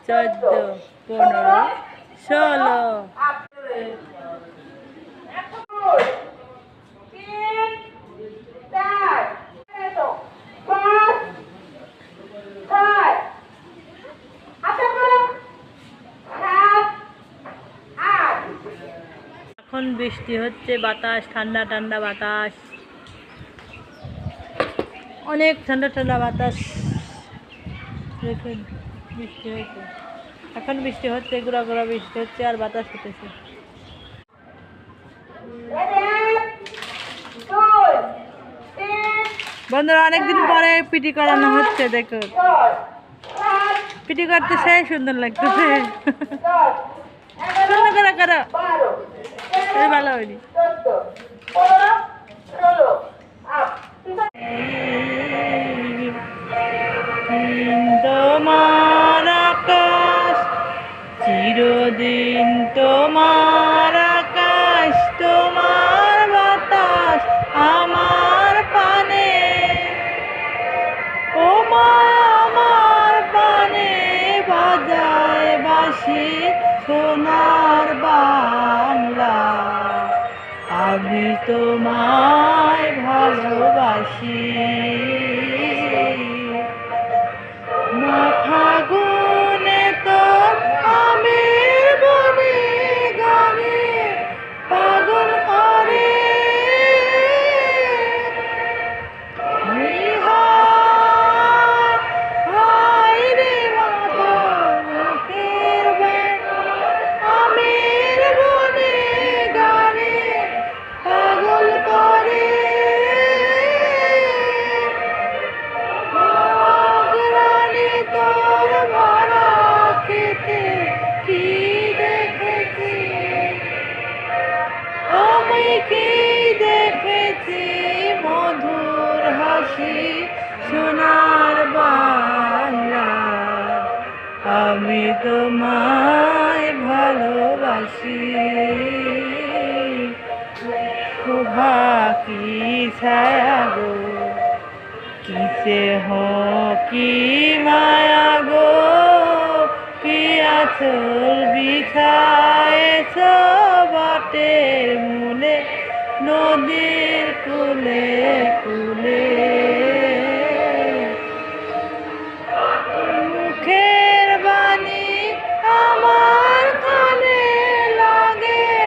14, 15, 16। এখন বৃষ্টি হচ্ছে, বাতাস ঠান্ডা ঠান্ডা বাতাস, অনেক ঠান্ডা ঠান্ডা বাতাস। দেখুন বৃষ্টি হয়েছে, এখন বৃষ্টি হচ্ছে, গুঁড়া গুঁড়া বৃষ্টি হচ্ছে আর বাতাস হতেছে। বন্ধুরা অনেকদিন পরে পিটি করানো হচ্ছে, দেখুন পিটি করতে সেই সুন্দর লাগতেছে। করো করো, ভালো হয়নি। তোমার আকাশ চিরদিন, তোমার আকাশ, তোমার বাতাস আমার পানে, ও মা আমার পানে বাজায় বাঁশি সোনার বাংলা, আমি তোমায় ভালোবাসি। ফাগুনে তোর আমের বনে গানে পাগল করে, হায় রে মাধবের বান আমের বনে গানে পাগল করে, তোর ভরা খেতে কি দেখেছি, আমি কি দেখেছি মধুর হাসি সোনার বাংলা, আমি তোমায় ভালোবাসি। শোভা কি ছায়া গো, কিসে হো কি মায়া গো, কি আঁচল বিছায়েছ বাটের মূলে, নদীর কূলে কূলে।